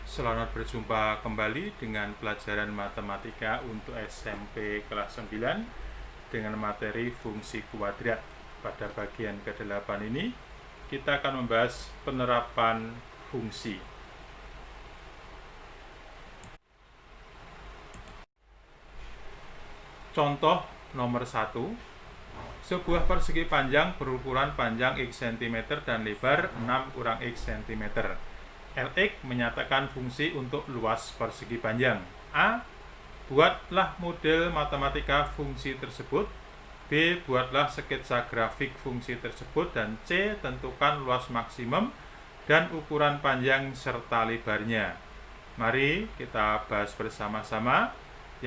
Selamat berjumpa kembali dengan pelajaran matematika untuk SMP kelas 9 dengan materi fungsi kuadrat. Pada bagian ke-8 ini kita akan membahas penerapan fungsi. Contoh nomor 1. Sebuah persegi panjang berukuran panjang X cm dan lebar 6 kurang X cm. Lx menyatakan fungsi untuk luas persegi panjang. A. Buatlah model matematika fungsi tersebut. B. Buatlah sketsa grafik fungsi tersebut. Dan C. Tentukan luas maksimum dan ukuran panjang serta lebarnya. Mari kita bahas bersama-sama.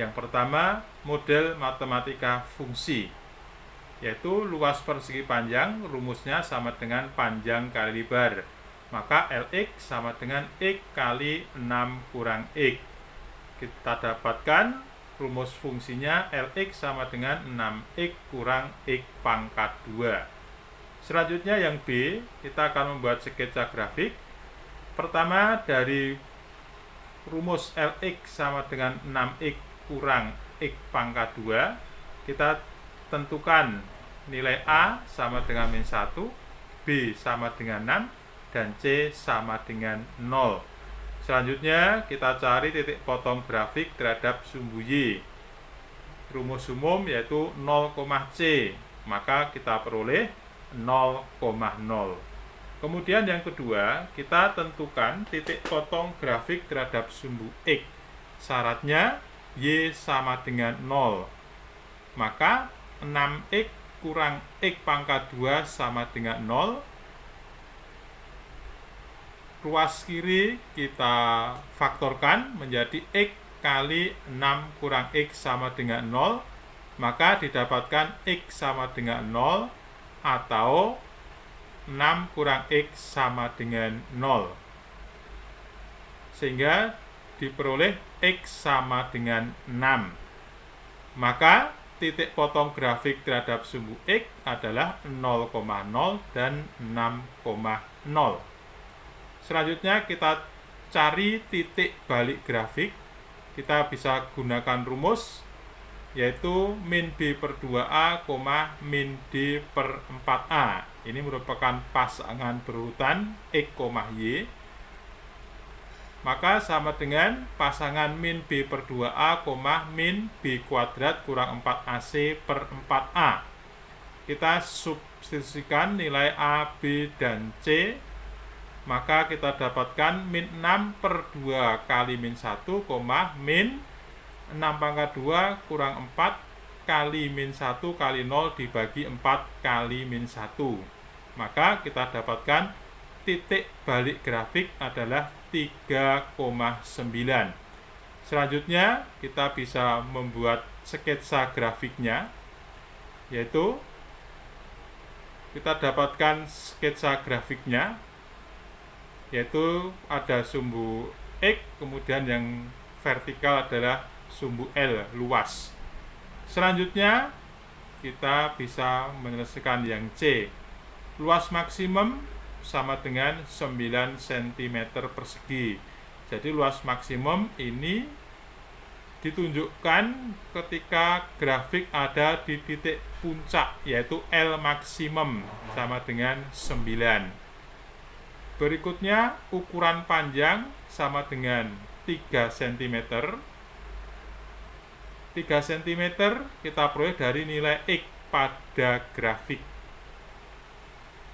Yang pertama, model matematika fungsi, yaitu luas persegi panjang rumusnya sama dengan panjang kali lebar. Maka Lx sama dengan X kali 6 kurang X. Kita dapatkan rumus fungsinya Lx sama dengan 6X kurang X pangkat 2. Selanjutnya yang B, kita akan membuat sketsa grafik. Pertama, dari rumus Lx sama dengan 6X kurang X pangkat 2, kita tentukan nilai A sama dengan min 1, B sama dengan 6, dan C sama dengan 0. Selanjutnya kita cari titik potong grafik terhadap sumbu Y. Rumus umum yaitu 0, C, maka kita peroleh 0,0. Kemudian yang kedua, kita tentukan titik potong grafik terhadap sumbu X. Syaratnya Y sama dengan 0. Maka 6X kurang X pangkat 2 sama dengan 0. Ruas kiri kita faktorkan menjadi X kali 6 kurang X sama dengan 0. Maka didapatkan X sama dengan 0 atau 6 kurang X sama dengan 0. Sehingga diperoleh X sama dengan 6. Maka titik potong grafik terhadap sumbu X adalah 0,0 dan 6,0. Selanjutnya kita cari titik balik grafik. Kita bisa gunakan rumus yaitu min B per 2A, min D per 4A. Ini merupakan pasangan berurutan X, Y. Maka sama dengan pasangan min B per 2A, min B kuadrat kurang 4AC per 4A. Kita substitusikan nilai A, B, dan C. Maka kita dapatkan min 6 per 2 kali min 1, min 6 pangkat 2 kurang 4 kali min 1 kali 0 dibagi 4 kali min 1. Maka kita dapatkan titik balik grafik adalah 3,9. Selanjutnya kita bisa membuat sketsa grafiknya, yaitu kita dapatkan sketsa grafiknya, yaitu ada sumbu X, kemudian yang vertikal adalah sumbu L, luas. Selanjutnya kita bisa menyelesaikan yang C. Luas maksimum sama dengan 9 cm persegi. Jadi luas maksimum ini ditunjukkan ketika grafik ada di titik puncak, yaitu L maksimum sama dengan 9. Berikutnya ukuran panjang sama dengan 3 cm. 3 cm kita peroleh dari nilai X pada grafik.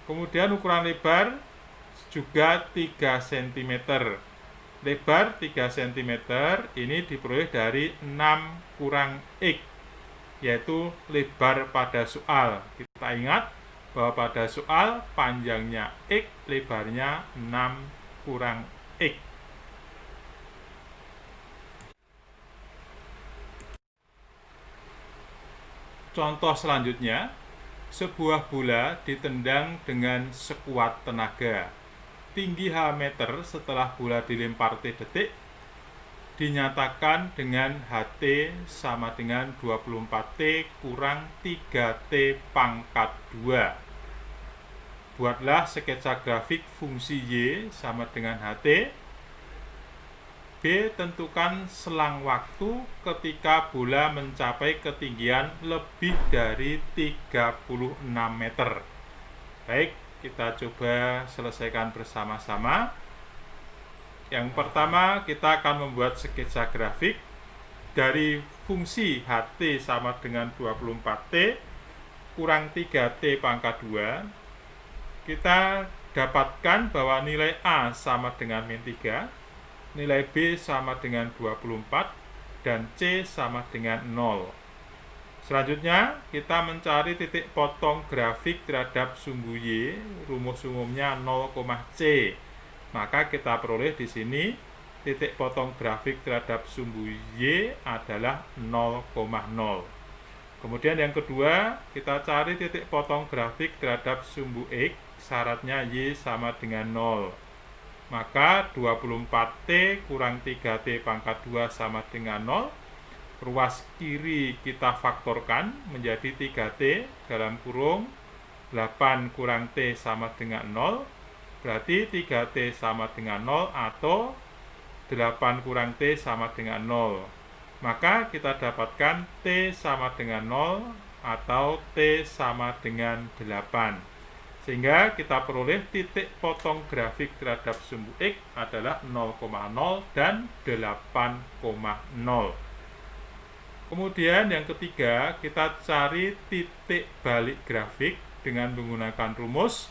Kemudian ukuran lebar juga 3 cm. Lebar 3 cm ini diperoleh dari 6 kurang X, yaitu lebar pada soal. Kita ingat bahwa pada soal panjangnya X, lebarnya 6 kurang X. Contoh selanjutnya, sebuah bola ditendang dengan sekuat tenaga. Tinggi H meter setelah bola dilempar T detik dinyatakan dengan HT sama dengan 24T kurang 3T pangkat 2. Buatlah sketsa grafik fungsi Y sama dengan HT. B. Tentukan selang waktu ketika bola mencapai ketinggian lebih dari 36 meter. Baik, kita coba selesaikan bersama-sama. Yang pertama, kita akan membuat sketsa grafik dari fungsi HT sama dengan 24T kurang 3T pangkat 2. Kita dapatkan bahwa nilai A sama dengan min 3, nilai B sama dengan 24, dan C sama dengan 0. Selanjutnya, kita mencari titik potong grafik terhadap sumbu Y, rumus umumnya 0,C. Maka kita peroleh di sini titik potong grafik terhadap sumbu Y adalah 0,0. Kemudian yang kedua, kita cari titik potong grafik terhadap sumbu X, syaratnya Y sama dengan 0. Maka 24T kurang 3T pangkat 2 sama dengan 0. Ruas kiri kita faktorkan menjadi 3T dalam kurung 8 kurang T sama dengan 0. Berarti 3T sama dengan 0 atau 8 kurang T sama dengan 0. Maka kita dapatkan T sama dengan 0 atau T sama dengan 8. Sehingga kita peroleh titik potong grafik terhadap sumbu X adalah 0,0 dan 8,0. Kemudian yang ketiga, kita cari titik balik grafik dengan menggunakan rumus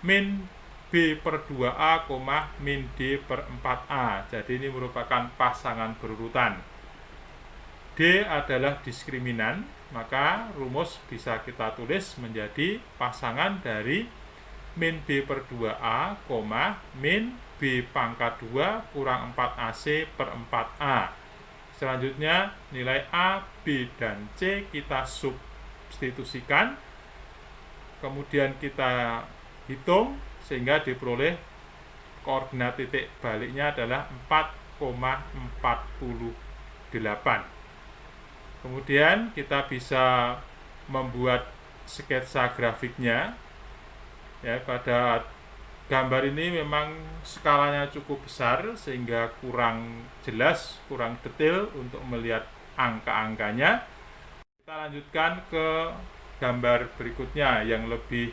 min B per 2A, min D per 4A. Jadi ini merupakan pasangan berurutan. D adalah diskriminan, maka rumus bisa kita tulis menjadi pasangan dari min B per 2A, min B pangkat 2 kurang 4AC per 4A. Selanjutnya nilai A, B, dan C kita substitusikan, kemudian kita hitung sehingga diperoleh koordinat titik baliknya adalah 4,48. Kemudian kita bisa membuat sketsa grafiknya. Ya, pada gambar ini memang skalanya cukup besar sehingga kurang jelas, kurang detail untuk melihat angka-angkanya. Kita lanjutkan ke gambar berikutnya yang lebih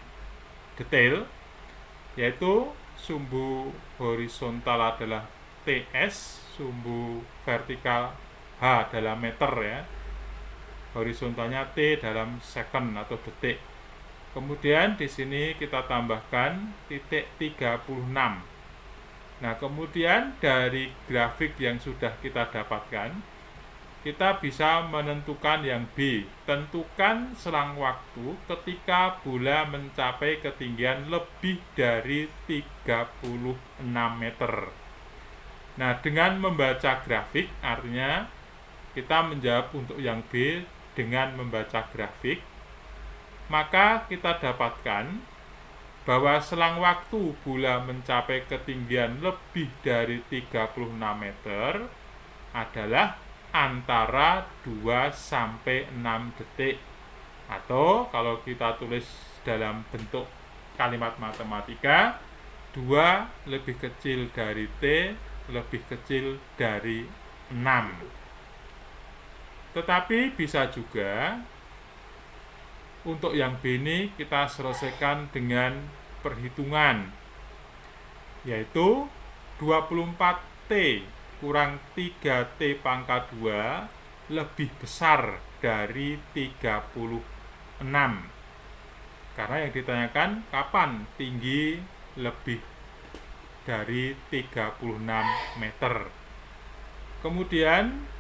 detail, yaitu sumbu horizontal adalah TS, sumbu vertikal H dalam meter ya. Horizontalnya T dalam second atau detik. Kemudian di sini kita tambahkan titik 36. Nah, kemudian dari grafik yang sudah kita dapatkan, kita bisa menentukan yang B. Tentukan selang waktu ketika bola mencapai ketinggian lebih dari 36 meter. Nah, dengan membaca grafik, artinya kita menjawab untuk yang B dengan membaca grafik, maka kita dapatkan bahwa selang waktu bola mencapai ketinggian lebih dari 36 meter adalah antara 2 sampai 6 detik. Atau kalau kita tulis dalam bentuk kalimat matematika, 2 lebih kecil dari T lebih kecil dari 6. Tetapi bisa juga untuk yang B ini kita selesaikan dengan perhitungan, yaitu 24T kurang 3T pangkat 2 lebih besar dari 36. Karena yang ditanyakan kapan tinggi lebih dari 36 meter. Kemudian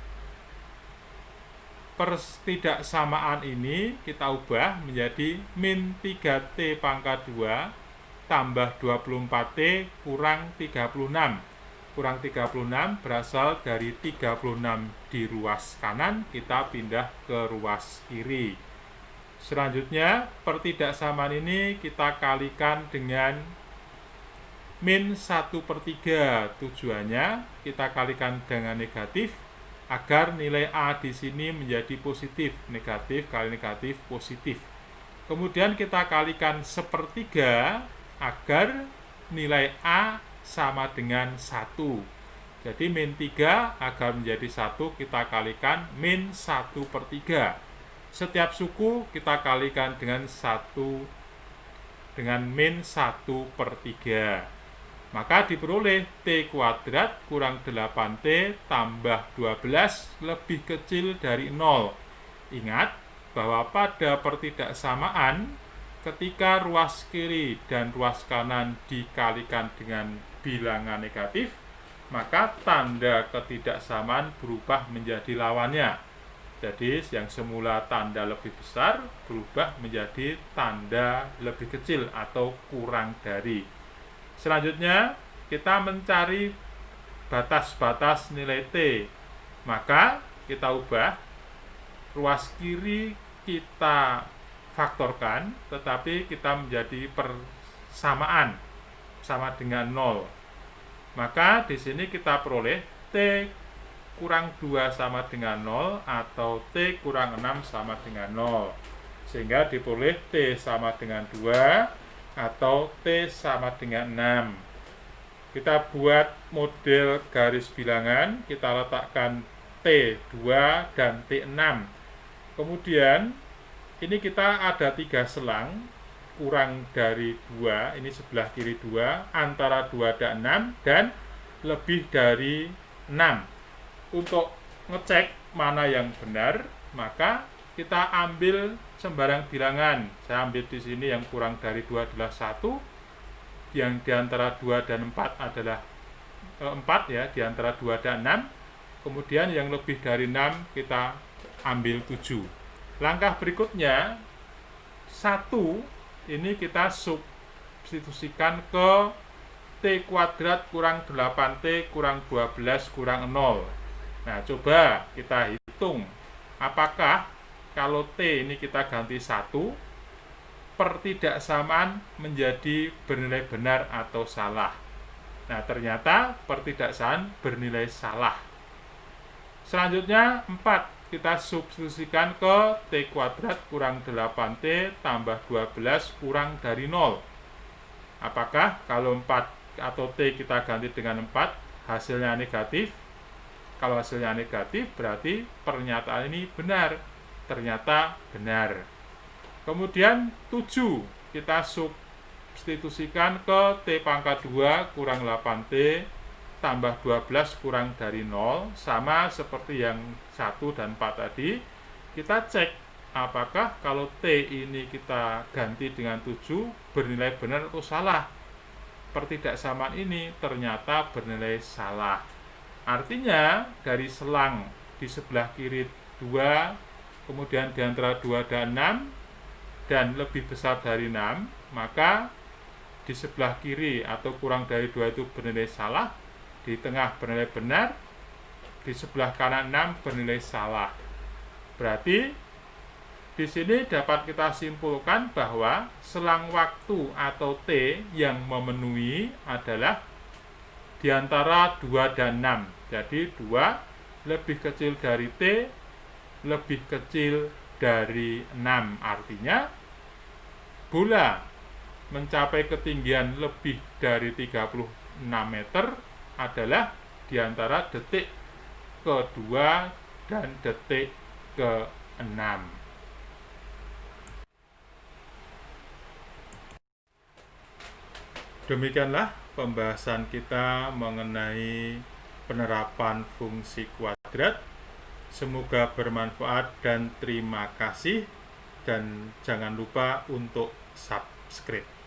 pertidaksamaan ini kita ubah menjadi min 3T pangkat 2 tambah 24T kurang 36. Kurang 36 berasal dari 36 di ruas kanan, kita pindah ke ruas kiri. Selanjutnya, pertidaksamaan ini kita kalikan dengan min 1/3. Tujuannya kita kalikan dengan negatif agar nilai A di sini menjadi positif. Negatif kali negatif positif. Kemudian kita kalikan 1/3 agar nilai A sama dengan 1. Jadi min 3 agar menjadi 1 kita kalikan min 1/3. Setiap suku kita kalikan dengan min 1/3. Maka diperoleh T kuadrat kurang 8T tambah 12 lebih kecil dari 0. Ingat bahwa pada pertidaksamaan, ketika ruas kiri dan ruas kanan dikalikan dengan bilangan negatif, maka tanda ketidaksamaan berubah menjadi lawannya. Jadi yang semula tanda lebih besar berubah menjadi tanda lebih kecil atau kurang dari. Selanjutnya kita mencari batas-batas nilai T. Maka kita ubah ruas kiri kita faktorkan, tetapi kita menjadi persamaan sama dengan 0. Maka di sini kita peroleh T kurang 2 sama dengan 0 atau T kurang 6 sama dengan 0. Sehingga diperoleh T sama dengan 2 atau T sama dengan 6. Kita buat model garis bilangan, kita letakkan T2 dan T6. Kemudian ini kita ada 3 selang, kurang dari 2, ini sebelah kiri 2, antara 2 dan 6, dan lebih dari 6. Untuk ngecek mana yang benar, maka kita ambil sembarang bilangan. Saya ambil di sini yang kurang dari 2 adalah 1, yang di antara 2 dan 4 adalah 4 ya, di antara 2 dan 6. Kemudian yang lebih dari 6 kita ambil 7. Langkah berikutnya, 1 ini kita substitusikan ke T kuadrat kurang 8T kurang 12 kurang 0. Nah, coba kita hitung apakah kalau T ini kita ganti 1, pertidaksamaan menjadi bernilai benar atau salah. Nah, ternyata pertidaksamaan bernilai salah. Selanjutnya 4 kita substitusikan ke T kuadrat kurang 8T tambah 12 kurang dari 0. Apakah kalau 4 atau T kita ganti dengan 4 hasilnya negatif? Kalau hasilnya negatif berarti pernyataan ini benar. Ternyata benar. Kemudian 7 kita substitusikan ke T pangkat 2 kurang 8T tambah 12 kurang dari 0, sama seperti yang 1 dan 4 tadi. Kita cek apakah kalau T ini kita ganti dengan 7 bernilai benar atau salah. Pertidaksamaan ini ternyata bernilai salah. Artinya dari selang di sebelah kiri 2, kemudian di antara 2 dan 6, dan lebih besar dari 6, maka di sebelah kiri atau kurang dari 2 itu bernilai salah, di tengah bernilai benar, di sebelah kanan 6 bernilai salah. Berarti di sini dapat kita simpulkan bahwa selang waktu atau T yang memenuhi adalah di antara 2 dan 6. Jadi 2 lebih kecil dari T, lebih kecil dari 6. Artinya bola mencapai ketinggian lebih dari 36 meter adalah di antara detik ke-2 dan detik ke-6. Demikianlah pembahasan kita mengenai penerapan fungsi kuadrat. Semoga bermanfaat dan terima kasih, dan jangan lupa untuk subscribe.